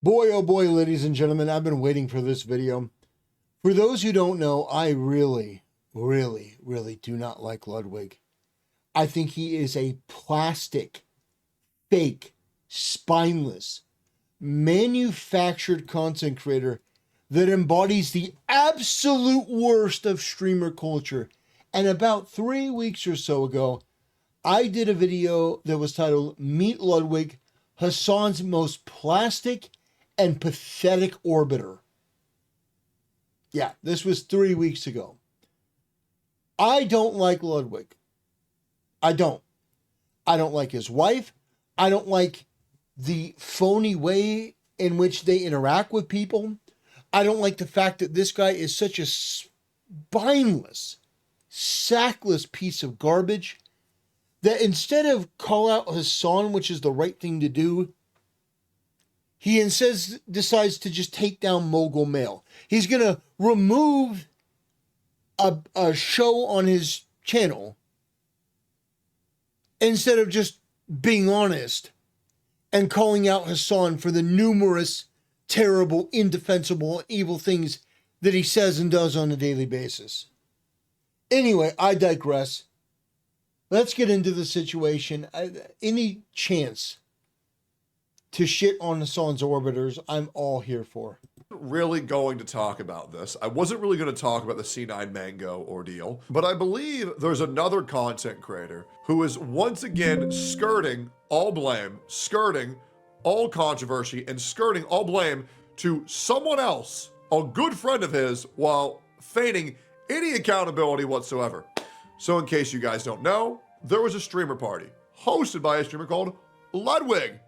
Boy, oh boy, ladies and gentlemen, I've been waiting for this video. For those who don't know, I really do not like Ludwig. I think he is a plastic, fake, spineless, manufactured content creator that embodies the absolute worst of streamer culture. And about 3 weeks or so ago, I did a video that was titled Meet Ludwig, Hassan's most plastic and pathetic orbiter. Yeah, this was 3 weeks ago. I don't like Ludwig. I don't like his wife. I don't like the phony way in which they interact with people. I don't like the fact that this guy is such a spineless, sackless piece of garbage that instead of call out Hassan, which is the right thing to do, he instead decides to just take down Mogul Mail. He's going to remove a show on his channel instead of just being honest and calling out Hassan for the numerous terrible, indefensible, evil things that he says and does on a daily basis. Anyway, I digress. Let's get into the situation. Any chance to shit on Hassan's orbiters, I'm all here for. Really going to talk about this. I wasn't really going to talk about the C9 Mango ordeal, but I believe there's another content creator who is once again skirting all blame, skirting all controversy, and skirting all blame to someone else, a good friend of his, while feigning any accountability whatsoever. So in case you guys don't know, there was a streamer party hosted by a streamer called Ludwig.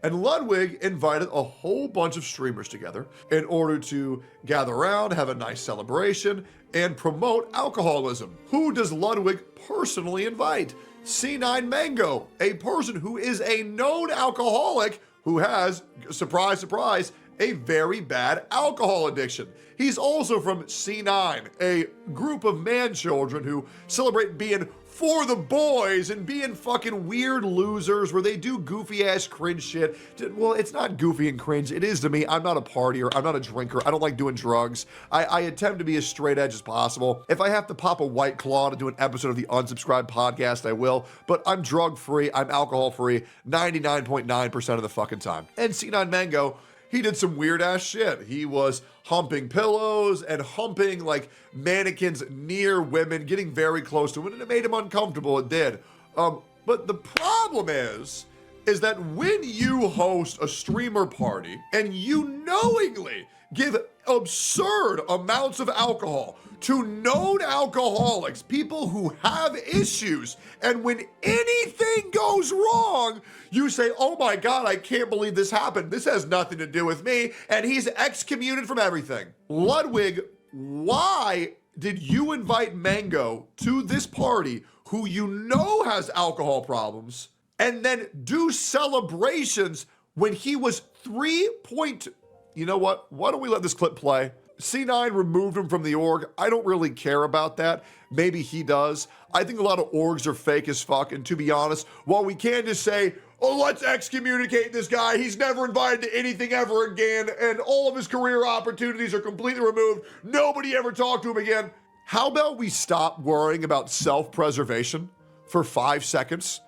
And Ludwig invited a whole bunch of streamers together in order to gather around, have a nice celebration, and promote alcoholism. Who does Ludwig personally invite? C9 Mango, a person who is a known alcoholic who has, surprise, surprise, a very bad alcohol addiction. He's also from C9, a group of man children who celebrate being for the boys and being fucking weird losers where they do goofy ass cringe shit. Well, it's not goofy and cringe. It is to me. I'm not a partier. I'm not a drinker. I don't like doing drugs. I attempt to be as straight edge as possible. If I have to pop a White Claw to do an episode of the Unsubscribed podcast, I will. But I'm drug free. I'm alcohol free 99.9% of the fucking time. And C9 Mango, he did some weird ass shit. He was humping pillows and humping like mannequins near women, getting very close to women, and it made him uncomfortable. It did. But the problem is that when you host a streamer party and you knowingly give absurd amounts of alcohol to known alcoholics, people who have issues, and when anything goes wrong, you say, oh my God, I can't believe this happened. This has nothing to do with me, and he's excommunicated from everything. Ludwig, why did you invite Mango to this party who you know has alcohol problems and then do celebrations when he was 3. You know what? Why don't we let this clip play? C9 removed him from the org. I don't really care about that. Maybe he does. I think a lot of orgs are fake as fuck. And to be honest, while we can just say, oh, let's excommunicate this guy, he's never invited to anything ever again, and all of his career opportunities are completely removed, nobody ever talked to him again. How about we stop worrying about self-preservation for 5 seconds,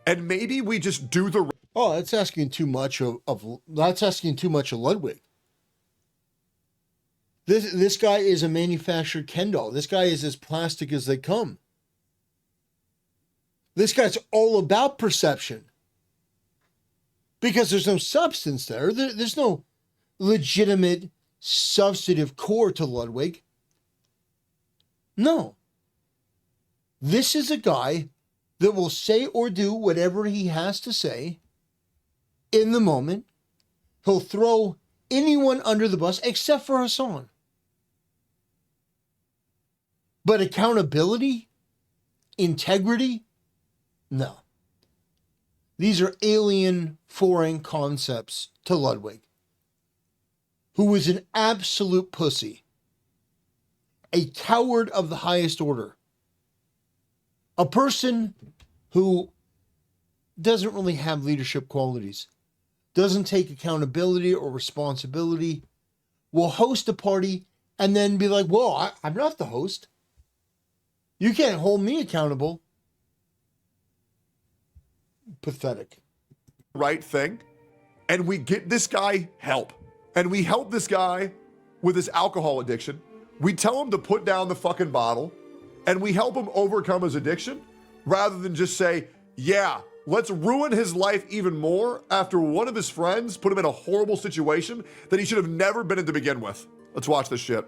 and maybe we just do the... Oh, that's asking too much of Ludwig. This guy is a manufactured Ken doll. This guy is as plastic as they come. This guy's all about perception. Because there's no substance there. There's no legitimate substantive core to Ludwig. No. This is a guy that will say or do whatever he has to say in the moment. He'll throw anyone under the bus except for Hassan. But accountability, integrity, no. These are alien, foreign concepts to Ludwig, who was an absolute pussy, a coward of the highest order, a person who doesn't really have leadership qualities. doesn't take accountability or responsibility, will host a party and then be like, whoa, I'm not the host. You can't hold me accountable. Pathetic. Right thing. And we get this guy help. And we help this guy with his alcohol addiction. We tell him to put down the fucking bottle. And we help him overcome his addiction rather than just say, yeah, let's ruin his life even more after one of his friends put him in a horrible situation that he should have never been in to begin with. Let's watch this shit.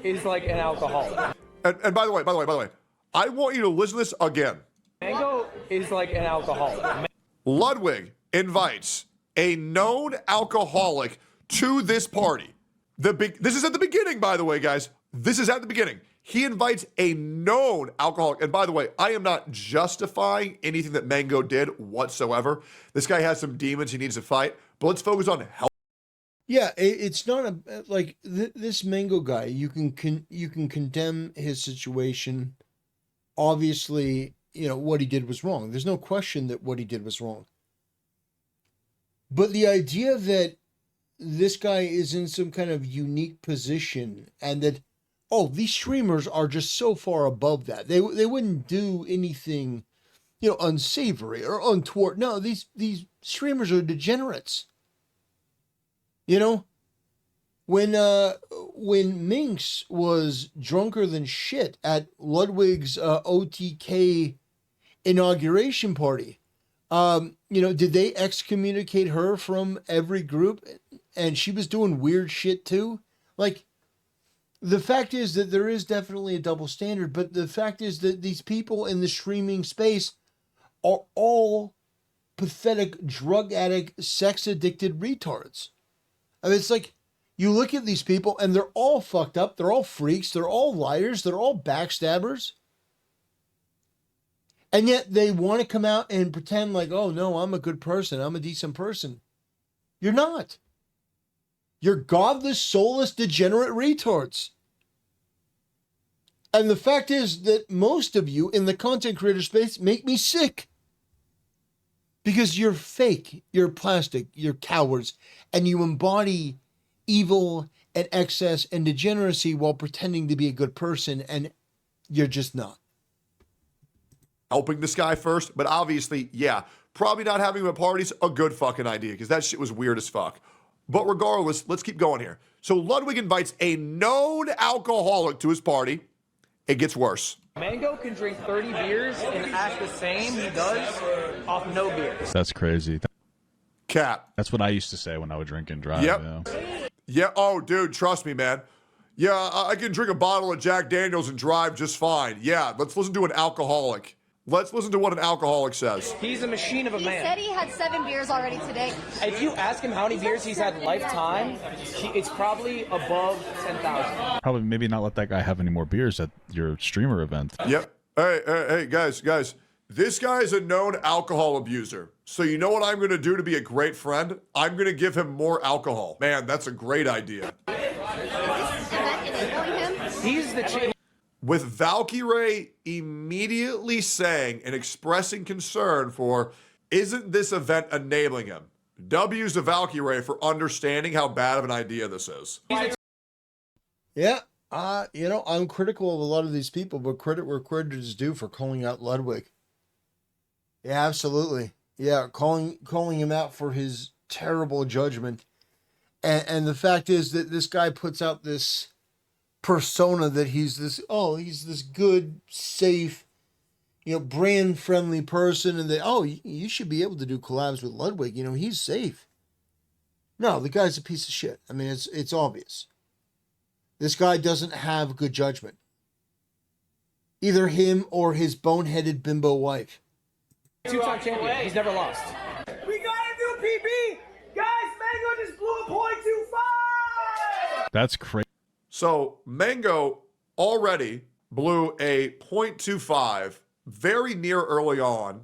Is like an alcoholic. And by the way, I want you to listen to this again. Mango is like an alcoholic. Ludwig invites a known alcoholic to this party. This is at the beginning, by the way, guys. This is at the beginning. He invites a known alcoholic. And by the way, I am not justifying anything that Mango did whatsoever. This guy has some demons he needs to fight. But let's focus on health. Yeah, it's not like this Mango guy. You can condemn his situation. Obviously, what he did was wrong. There's no question that what he did was wrong. But the idea that this guy is in some kind of unique position and that, oh, these streamers are just so far above that. They wouldn't do anything, unsavory or untoward. No, these streamers are degenerates. When Minx was drunker than shit at Ludwig's OTK inauguration party, did they excommunicate her from every group? And she was doing weird shit too? Like, the fact is that there is definitely a double standard, but the fact is that these people in the streaming space are all pathetic, drug addict, sex addicted retards. I mean, it's like, you look at these people and they're all fucked up. They're all freaks. They're all liars. They're all backstabbers. And yet they want to come out and pretend like, oh no, I'm a good person. I'm a decent person. You're not. You're godless, soulless, degenerate retards. And the fact is that most of you in the content creator space make me sick. Because you're fake, you're plastic, you're cowards, and you embody evil and excess and degeneracy while pretending to be a good person, and you're just not. Helping this guy first, but obviously, yeah, probably not having him at parties, a good fucking idea, because that shit was weird as fuck. But regardless, let's keep going here. So Ludwig invites a known alcoholic to his party. It gets worse. Mango can drink 30 beers and act the same he does off no beers. That's crazy. Cap. That's what I used to say when I would drink and drive. Yep. Yeah. Oh, dude, trust me, man. Yeah, I can drink a bottle of Jack Daniels and drive just fine. Yeah, let's listen to an alcoholic. Let's listen to what an alcoholic says. He's a machine of a man. He said he had 7 beers already today. If you ask him how many beers he's had lifetime, it's probably above 10,000. Probably maybe not let that guy have any more beers at your streamer event. Yep. Hey, guys. This guy is a known alcohol abuser. So you know what I'm going to do to be a great friend? I'm going to give him more alcohol. Man, that's a great idea. He's the chick. With Valkyrie immediately saying and expressing concern for, isn't this event enabling him? W's to Valkyrie for understanding how bad of an idea this is. Yeah, I'm critical of a lot of these people, but credit where credit is due for calling out Ludwig. Yeah, absolutely. Yeah, calling him out for his terrible judgment. And the fact is that this guy puts out this persona that he's this good, safe, brand friendly person, and that, you should be able to do collabs with Ludwig. He's safe. No, the guy's a piece of shit. I mean, it's obvious. This guy doesn't have good judgment. Either him or his boneheaded bimbo wife. 2-time champion. He's never lost. We gotta do PB! Guys, Mango just blew a .25! That's crazy. So Mango already blew a .25 very near early on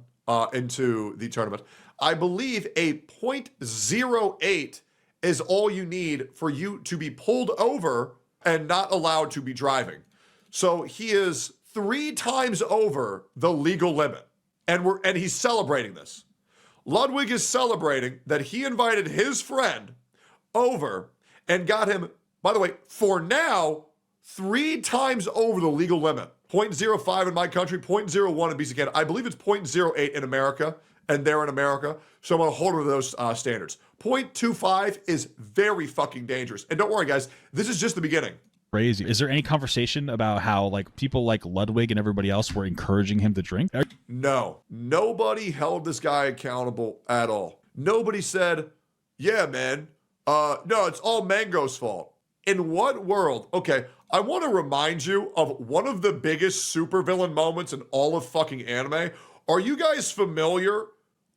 into the tournament. I believe a .08 is all you need for you to be pulled over and not allowed to be driving. So he is 3 times over the legal limit. And he's celebrating this. Ludwig is celebrating that he invited his friend over and got him, by the way, for now, 3 times over the legal limit. 0.05 in my country, 0.01 in BC Canada. I believe it's 0.08 in America, and they're in America. So I'm going to hold her to those standards. 0.25 is very fucking dangerous. And don't worry, guys, this is just the beginning. Crazy. Is there any conversation about how like people like Ludwig and everybody else were encouraging him to drink? No. Nobody held this guy accountable at all. Nobody said, yeah, man, no, it's all Mango's fault. In what world? Okay, I want to remind you of one of the biggest supervillain moments in all of fucking anime. Are you guys familiar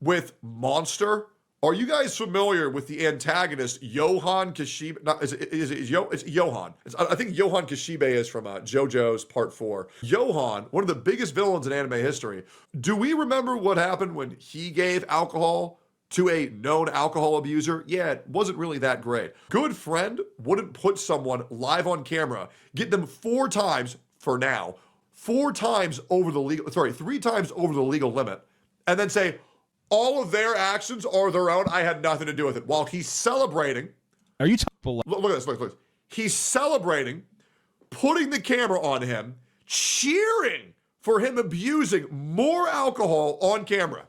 with Monster? Are you guys familiar with the antagonist Johan Kashibe? No, it's Johan. I think Johan Kashibe is from JoJo's Part 4. Johan, one of the biggest villains in anime history. Do we remember what happened when he gave alcohol to a known alcohol abuser? Yeah, it wasn't really that great. Good friend wouldn't put someone live on camera, get them 4 times for now, 4 times over the legal, 3 times over the legal limit, and then say, all of their actions are their own. I had nothing to do with it. While he's celebrating. Are you talking? Look at this. Look. He's celebrating, putting the camera on him, cheering for him abusing more alcohol on camera.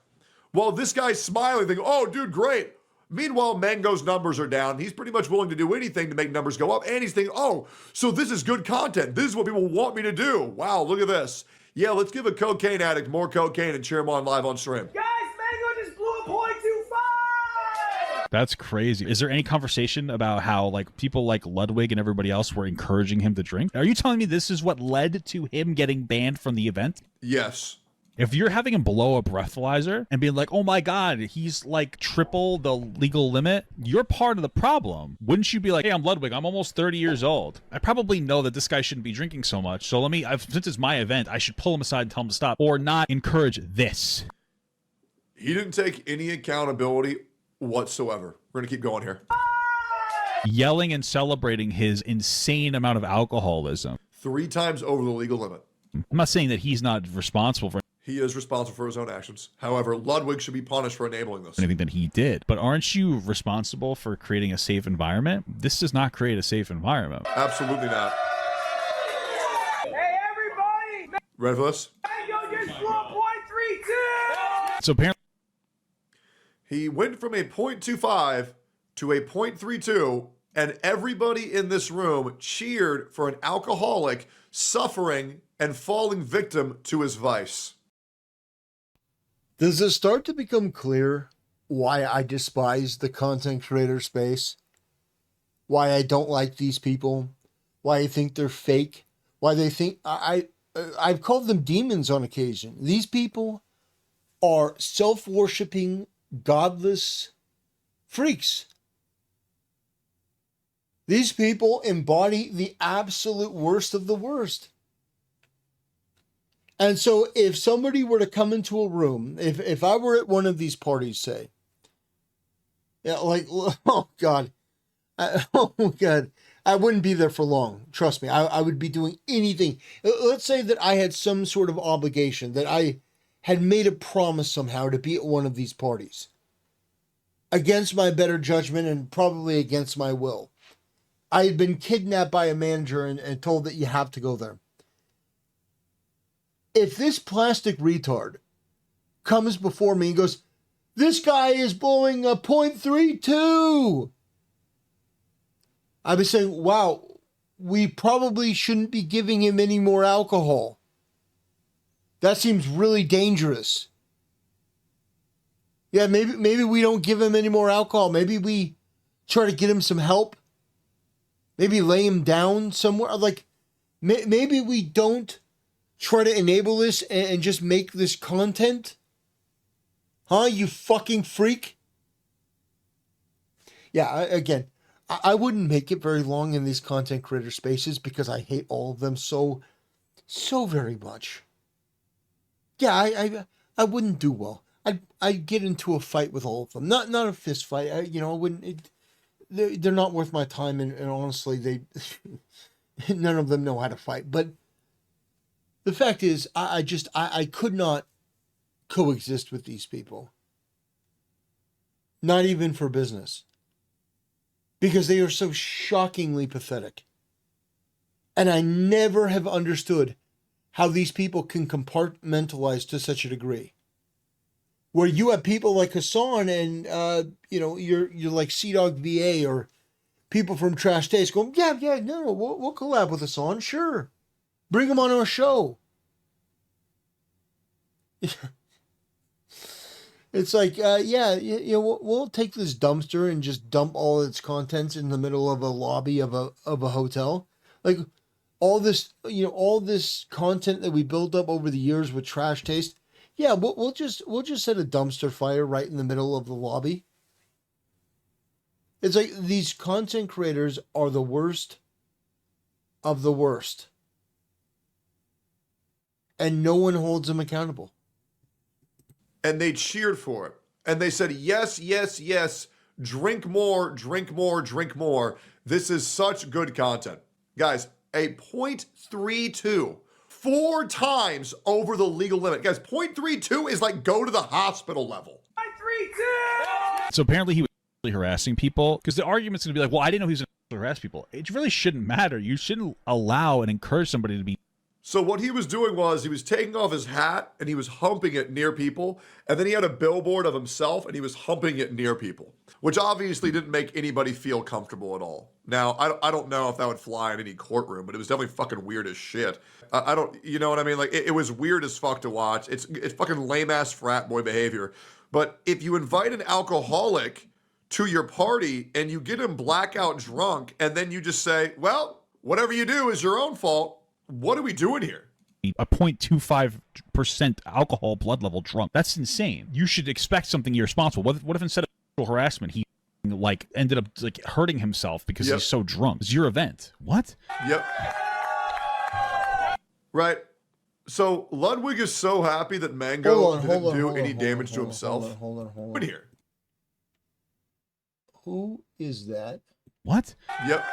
While this guy's smiling, thinking, oh, dude, great. Meanwhile, Mango's numbers are down. He's pretty much willing to do anything to make numbers go up. And he's thinking, oh, so this is good content. This is what people want me to do. Wow, look at this. Yeah, let's give a cocaine addict more cocaine and cheer him on live on stream. Guys, Mango just blew a .25! That's crazy. Is there any conversation about how like people like Ludwig and everybody else were encouraging him to drink? Are you telling me this is what led to him getting banned from the event? Yes. If you're having him blow a breathalyzer and being like, oh my God, he's like triple the legal limit, you're part of the problem. Wouldn't you be like, hey, I'm Ludwig, I'm almost 30 years old. I probably know that this guy shouldn't be drinking so much. So since it's my event, I should pull him aside and tell him to stop or not encourage this. He didn't take any accountability whatsoever. We're going to keep going here. Yelling and celebrating his insane amount of alcoholism. 3 times over the legal limit. I'm not saying that he's not responsible for He is responsible for his own actions. However, Ludwig should be punished for enabling this. anything that he did. But aren't you responsible for creating a safe environment? This does not create a safe environment. Absolutely not. Hey, everybody! Ready for this? Mango just blew a .32! So apparently He went from a 0.25 to a 0.32, and everybody in this room cheered for an alcoholic suffering and falling victim to his vice. Does it start to become clear why I despise the content creator space? Why I don't like these people? Why I think they're fake? Why they think I've called them demons on occasion. These people are self-worshiping, godless freaks. These people embody the absolute worst of the worst. And so if somebody were to come into a room, if I were at one of these parties, say, yeah, like, oh God, oh God, I wouldn't be there for long. Trust me, I would be doing anything. Let's say that I had some sort of obligation, that I had made a promise somehow to be at one of these parties. Against my better judgment and probably against my will. I had been kidnapped by a manager and told that you have to go there. If this plastic retard comes before me and goes, this guy is blowing a .32, I'd be saying, wow, we probably shouldn't be giving him any more alcohol. That seems really dangerous. Yeah, maybe we don't give him any more alcohol. Maybe we try to get him some help. Maybe lay him down somewhere. Like, maybe we don't try to enable this and just make this content? Huh, you fucking freak? Yeah, again, I wouldn't make it very long in these content creator spaces because I hate all of them so very much. Yeah, I wouldn't do well. I'd get into a fight with all of them. Not a fist fight. I wouldn't. They're not worth my time, and honestly, they none of them know how to fight. But the fact is, I could not coexist with these people. Not even for business. Because they are so shockingly pathetic. And I never have understood how these people can compartmentalize to such a degree. Where you have people like Hassan and, you're like Sea-Dog VA or people from Trash Taste going, we'll collab with Hassan, sure. Bring him on our show. It's like, we'll take this dumpster and just dump all its contents in the middle of a lobby of a hotel. Like all this content that we built up over the years with Trash Taste. Yeah, we'll just set a dumpster fire right in the middle of the lobby. It's like these content creators are the worst of the worst. And no one holds them accountable. And they cheered for it. And they said, yes, yes, yes. Drink more, drink more, drink more. This is such good content. Guys, a 0.32, 4 times over the legal limit. Guys, 0.32 is like go to the hospital level. 0.32! So apparently he was really harassing people, because the argument's going to be like, well, I didn't know he was going to harass people. It really shouldn't matter. You shouldn't allow and encourage somebody to be. So what he was doing was he was taking off his hat and he was humping it near people. And then he had a billboard of himself and he was humping it near people, which obviously didn't make anybody feel comfortable at all. Now, I don't know if that would fly in any courtroom, but it was definitely fucking weird as shit. I don't, you know what I mean? Like, it was weird as fuck to watch. It's fucking lame-ass frat boy behavior. But if you invite an alcoholic to your party and you get him blackout drunk and then you just say, well, whatever you do is your own fault. What are we doing here? A 0.25% alcohol blood level drunk. That's insane. You should expect something irresponsible. What if instead of sexual harassment, he ended up hurting himself because he's so drunk? It's your event. What? Yep. Right. So Ludwig is so happy that Mango didn't do any damage to himself. Hold on. What here? Who is that? What? Yep.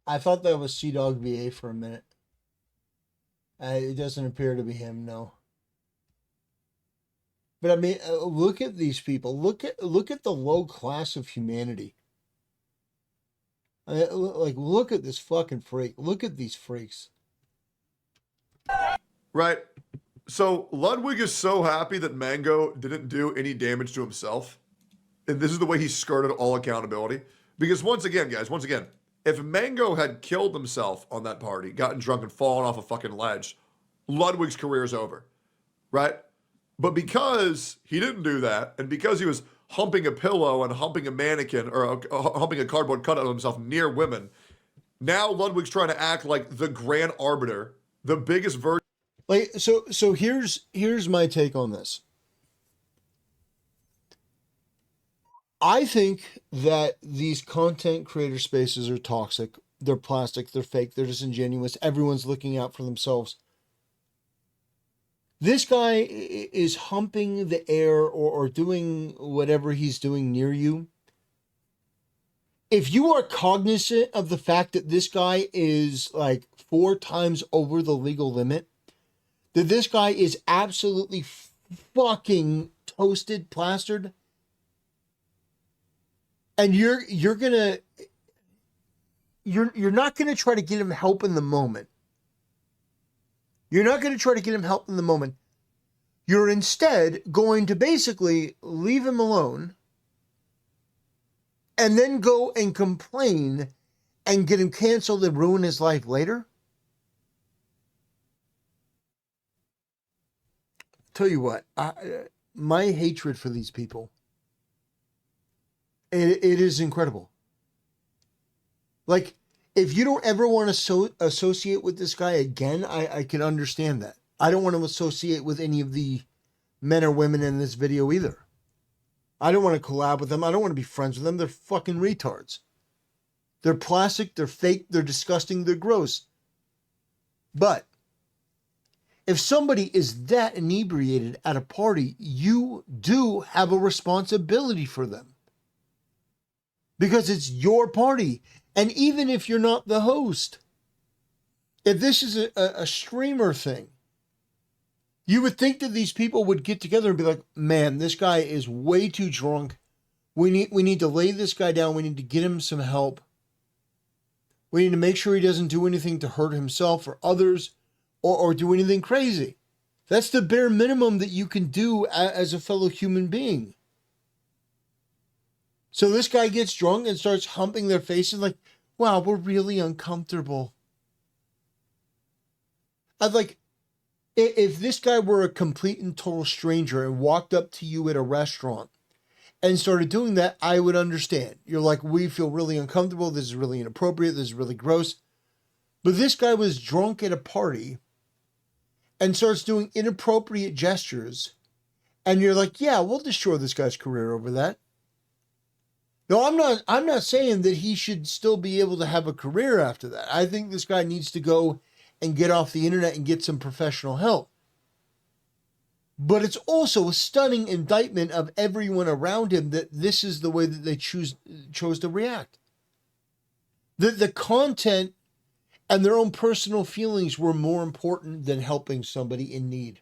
I thought that was Sea-Dog VA for a minute. It doesn't appear to be him, no. But I mean, look at these people. Look at the low class of humanity. I mean, look at this fucking freak. Look at these freaks. Right. So Ludwig is so happy that Mango didn't do any damage to himself. And this is the way he skirted all accountability. Because once again, guys, if Mango had killed himself on that party, gotten drunk and fallen off a fucking ledge, Ludwig's career is over, right? But because he didn't do that, and because he was humping a pillow and humping a mannequin or humping a cardboard cutout of himself near women, now Ludwig's trying to act like the grand arbiter, the biggest virtue. Like, so here's my take on this. I think that these content creator spaces are toxic. They're plastic. They're fake. They're disingenuous. Everyone's looking out for themselves. This guy is humping the air or doing whatever he's doing near you. If you are cognizant of the fact that this guy is like 4 times over the legal limit, that this guy is absolutely fucking toasted, plastered, and you're not gonna try to get him help in the moment. You're not going to try to get him help in the moment. You're instead going to basically leave him alone and then go and complain and get him canceled and ruin his life later. Tell you what, my hatred for these people, it is incredible. Like, if you don't ever want to associate with this guy again, I can understand that. I don't want to associate with any of the men or women in this video either. I don't want to collab with them. I don't want to be friends with them. They're fucking retards. They're plastic, they're fake, they're disgusting, they're gross. But if somebody is that inebriated at a party, you do have a responsibility for them. Because it's your party. And even if you're not the host, if this is a streamer thing, you would think that these people would get together and be like, man, this guy is way too drunk. We need to lay this guy down. We need to get him some help. We need to make sure he doesn't do anything to hurt himself or others or do anything crazy. That's the bare minimum that you can do as a fellow human being. So this guy gets drunk and starts humping their faces like, wow, we're really uncomfortable. I'd like, if this guy were a complete and total stranger and walked up to you at a restaurant and started doing that, I would understand. You're like, we feel really uncomfortable. This is really inappropriate. This is really gross. But this guy was drunk at a party and starts doing inappropriate gestures. And you're like, yeah, we'll destroy this guy's career over that. No, I'm not saying that he should still be able to have a career after that. I think this guy needs to go and get off the internet and get some professional help. But it's also a stunning indictment of everyone around him that this is the way that they chose to react. The content and their own personal feelings were more important than helping somebody in need.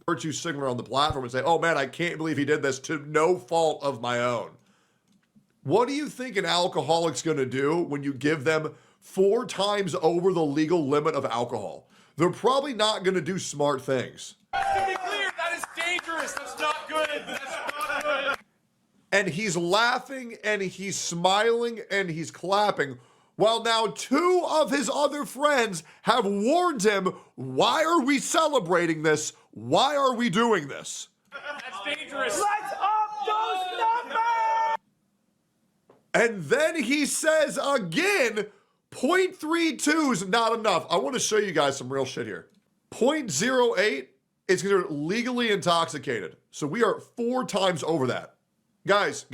Virtue signaler on the platform and say, oh man, I can't believe he did this to no fault of my own. What do you think an alcoholic's going to do when you give them 4 times over the legal limit of alcohol? They're probably not going to do smart things. To be clear, that is dangerous. That's not good. That's not good. And he's laughing and he's smiling and he's clapping, while now 2 of his other friends have warned him, why are we celebrating this? Why are we doing this? That's dangerous. Let's up those numbers! And then he says again, 0.32 is not enough. I want to show you guys some real shit here. 0.08 is considered legally intoxicated. So we are 4 times over that. Guys.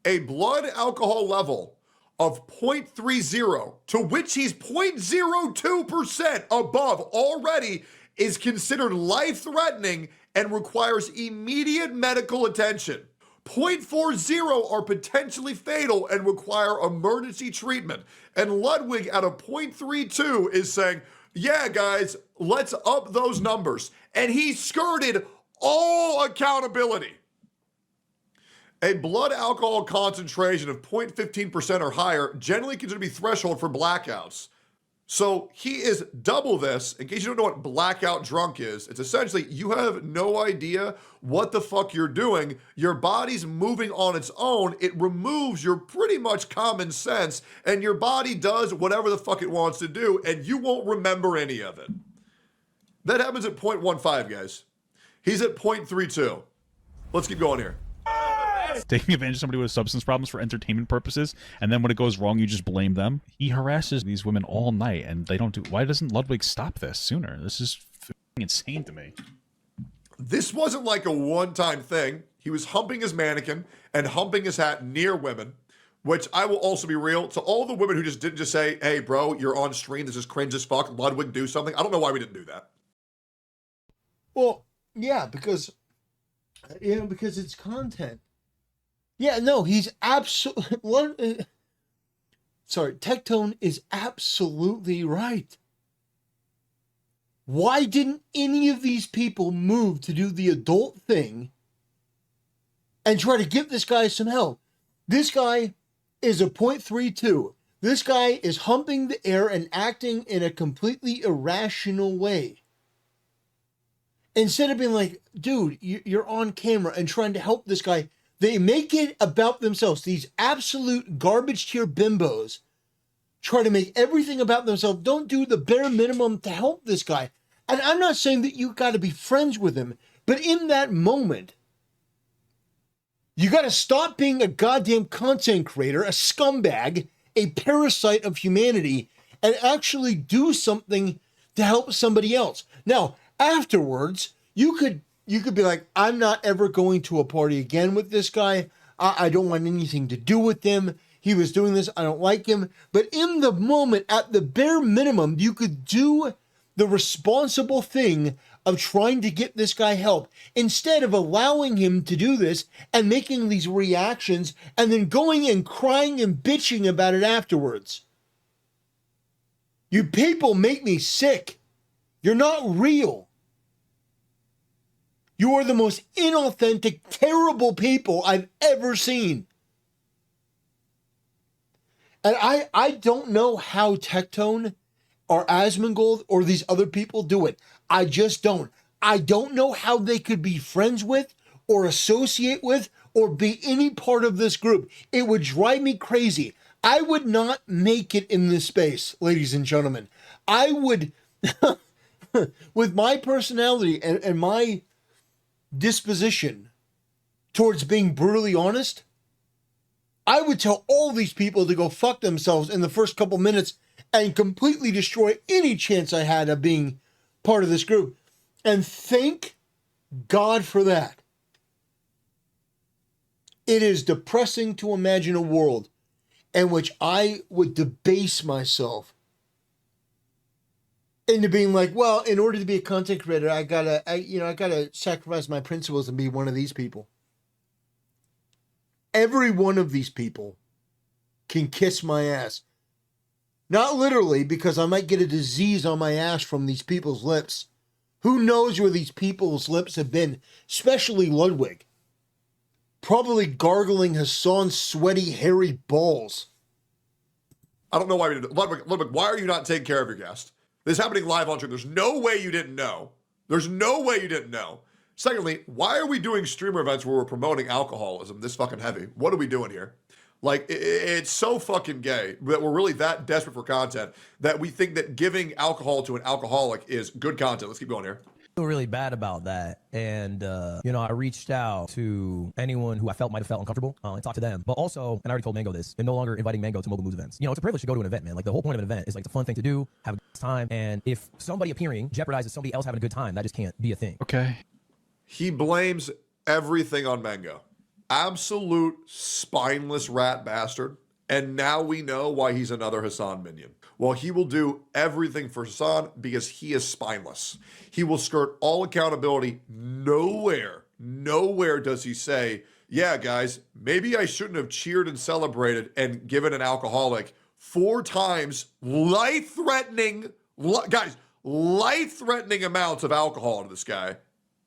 A blood alcohol level of 0.30, to which he's 0.02% above already, is considered life-threatening and requires immediate medical attention. 0.40 are potentially fatal and require emergency treatment. And Ludwig at a 0.32 is saying, yeah, guys, let's up those numbers. And he skirted all accountability. A blood alcohol concentration of 0.15% or higher generally considered to be threshold for blackouts. So he is double this. In case you don't know what blackout drunk is, it's essentially you have no idea what the fuck you're doing. Your body's moving on its own. It removes your pretty much common sense, and your body does whatever the fuck it wants to do, and you won't remember any of it. That happens at 0.15, guys. He's at 0.32. Let's keep going here. Taking advantage of somebody with substance problems for entertainment purposes, and then when it goes wrong, you just blame them. He harasses these women all night, and they don't do. Why doesn't Ludwig stop this sooner? This is insane to me. This wasn't like a one-time thing. He was humping his mannequin and humping his hat near women, which I will also be real. To all the women who just didn't just say, hey, bro, you're on stream. This is cringe as fuck. Ludwig, do something. I don't know why we didn't do that. Well, yeah, because it's content. Yeah, no, he's absolutely... Sorry, Tectone is absolutely right. Why didn't any of these people move to do the adult thing and try to give this guy some help? This guy is a 0.32. This guy is humping the air and acting in a completely irrational way. Instead of being like, dude, you're on camera and trying to help this guy, they make it about themselves. These absolute garbage tier bimbos try to make everything about themselves. Don't do the bare minimum to help this guy. And I'm not saying that you got to be friends with him, but in that moment, you got to stop being a goddamn content creator, a scumbag, a parasite of humanity, and actually do something to help somebody else. Now, afterwards, you could be like, I'm not ever going to a party again with this guy. I don't want anything to do with him. He was doing this. I don't like him. But in the moment, at the bare minimum, you could do the responsible thing of trying to get this guy help instead of allowing him to do this and making these reactions and then going and crying and bitching about it afterwards. You people make me sick. You're not real. You are the most inauthentic, terrible people I've ever seen. And I don't know how Tectone or Asmongold or these other people do it. I just don't. I don't know how they could be friends with or associate with or be any part of this group. It would drive me crazy. I would not make it in this space, ladies and gentlemen. I would, with my personality and my disposition towards being brutally honest, I would tell all these people to go fuck themselves in the first couple minutes and completely destroy any chance I had of being part of this group. And thank God for that. It is depressing to imagine a world in which I would debase myself into being like, well, in order to be a content creator, I gotta sacrifice my principles and be one of these people. Every one of these people can kiss my ass. Not literally, because I might get a disease on my ass from these people's lips. Who knows where these people's lips have been, especially Ludwig. Probably gargling Hassan's sweaty, hairy balls. I don't know why we did it. Ludwig, why are you not taking care of your guest? This is happening live on stream. There's no way you didn't know. There's no way you didn't know. Secondly, why are we doing streamer events where we're promoting alcoholism this fucking heavy? What are we doing here? Like, it's so fucking gay that we're really that desperate for content that we think that giving alcohol to an alcoholic is good content. Let's keep going here. I feel really bad about that, and I reached out to anyone who I felt might have felt uncomfortable and talked to them. But also, and I already told Mango this, I'm no longer inviting Mango to Mobile Moves events. It's a privilege to go to an event, man. Like, the whole point of an event is like it's a fun thing to do, have a good time, and if somebody appearing jeopardizes somebody else having a good time, that just can't be a thing. Okay. He blames everything on Mango. Absolute spineless rat bastard. And now we know why he's another Hassan minion. Well, he will do everything for Hassan because he is spineless. He will skirt all accountability. Nowhere does he say, yeah, guys, maybe I shouldn't have cheered and celebrated and given an alcoholic 4 times life-threatening amounts of alcohol to this guy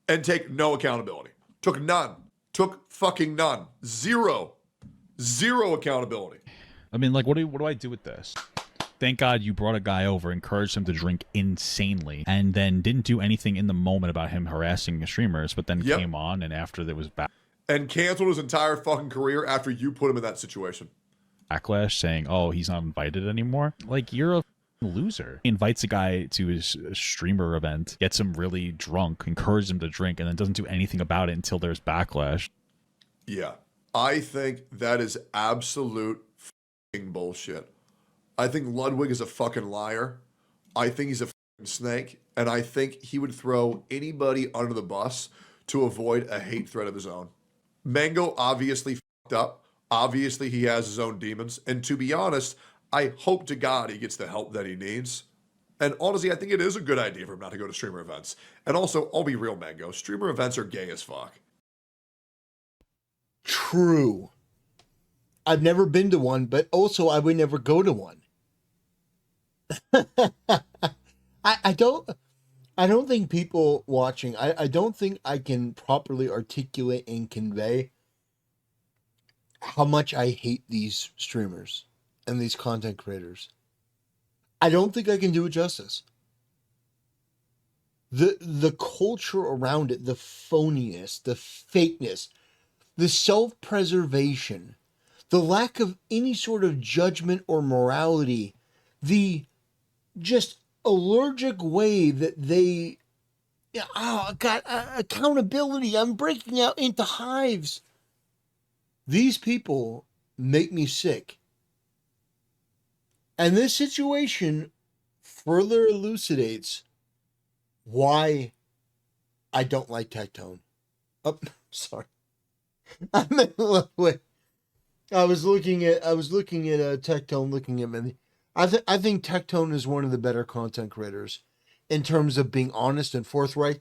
and take no accountability. Took none. Took fucking none. Zero accountability. I mean, like, what do I do with this? Thank God you brought a guy over, encouraged him to drink insanely, and then didn't do anything in the moment about him harassing the streamers, but then came on, and after there was and canceled his entire fucking career after you put him in that situation. Backlash saying, oh, he's not invited anymore. Like, you're a loser. He invites a guy to his streamer event, gets him really drunk, encourages him to drink, and then doesn't do anything about it until there's backlash. Yeah. I think that is absolute fucking bullshit. I think Ludwig is a fucking liar. I think he's a fucking snake. And I think he would throw anybody under the bus to avoid a hate threat of his own. Mango obviously fucked up. Obviously he has his own demons. And to be honest, I hope to God he gets the help that he needs. And honestly, I think it is a good idea for him not to go to streamer events. And also, I'll be real, Mango. Streamer events are gay as fuck. True. I've never been to one, but also I would never go to one. I don't think people watching, I don't think I can properly articulate and convey how much I hate these streamers and these content creators. I don't think I can do it justice. The culture around it, the phoniness, the fakeness, the self-preservation, the lack of any sort of judgment or morality, the just allergic way that they, got accountability. I'm breaking out into hives. These people make me sick. And this situation further elucidates why I don't like Tectone. Oh, sorry. I meant, wait. I was looking at Tectone, looking at me. I think Tectone is one of the better content creators in terms of being honest and forthright.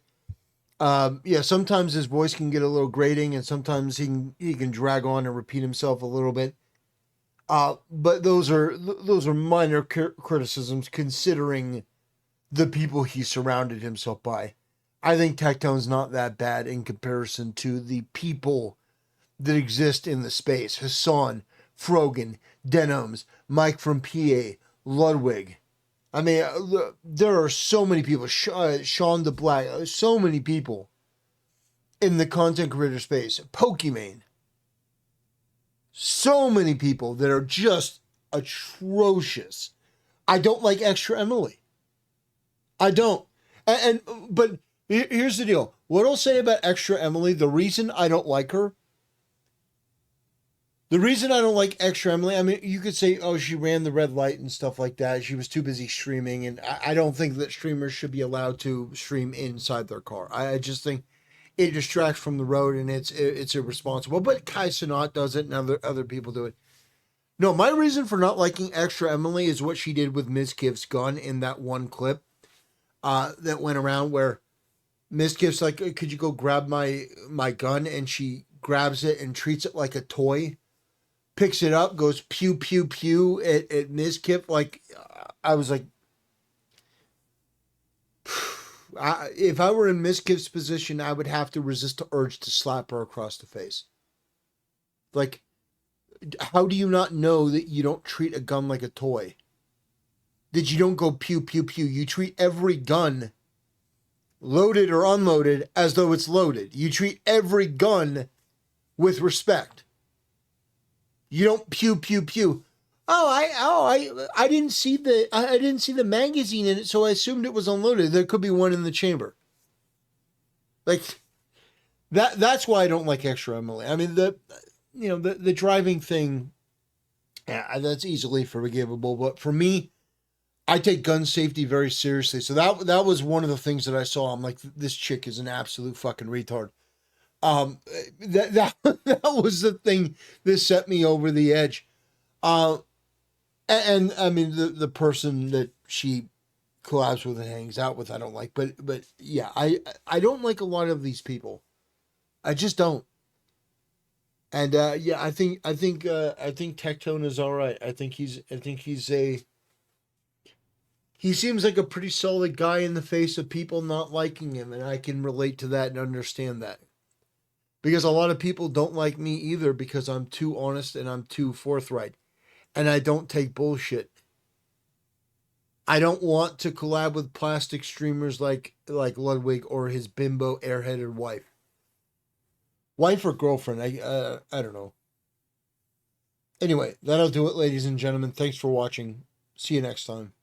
Sometimes his voice can get a little grating, and sometimes he can drag on and repeat himself a little bit. But those are minor criticisms considering the people he surrounded himself by. I think Tectone's not that bad in comparison to the people that exist in the space. Hassan, Frogan, Denims, Mike from PA, Ludwig. I mean, there are so many people. Sean the Black, so many people in the content creator space. Pokimane. So many people that are just atrocious. I don't like Extra Emily. I don't. But here's the deal. What I'll say about Extra Emily, the reason I don't like her, the reason I don't like Extra Emily, I mean, you could say, oh, she ran the red light and stuff like that. She was too busy streaming, and I don't think that streamers should be allowed to stream inside their car. I just think it distracts from the road, and it's irresponsible. But Kai Cenat does it, and other people do it. No, my reason for not liking Extra Emily is what she did with Ms. Kiv's gun in that one clip that went around where Ms. Kiv's like, could you go grab my gun? And she grabs it and treats it like a toy. Picks it up, goes pew, pew, pew at Ms. Kip. Like, I was like, if I were in Ms. Kip's position, I would have to resist the urge to slap her across the face. Like, how do you not know that you don't treat a gun like a toy? That you don't go pew, pew, pew. You treat every gun, loaded or unloaded, as though it's loaded. You treat every gun with respect. You don't pew, pew, pew. I didn't see the magazine in it, so I assumed it was unloaded. There could be one in the chamber. Like that's why I don't like Extra Emily. I mean, the driving thing, yeah, that's easily forgivable. But for me, I take gun safety very seriously. So that was one of the things that I saw. I'm like, this chick is an absolute fucking retard. That was the thing that set me over the edge. And I mean, the person that she collabs with and hangs out with, I don't like, but yeah, I don't like a lot of these people. I just don't. And, yeah, I think Tectone is all right. He seems like a pretty solid guy in the face of people not liking him. And I can relate to that and understand that. Because a lot of people don't like me either because I'm too honest and I'm too forthright. And I don't take bullshit. I don't want to collab with plastic streamers like Ludwig or his bimbo airheaded wife. Wife or girlfriend, I don't know. Anyway, that'll do it, ladies and gentlemen. Thanks for watching. See you next time.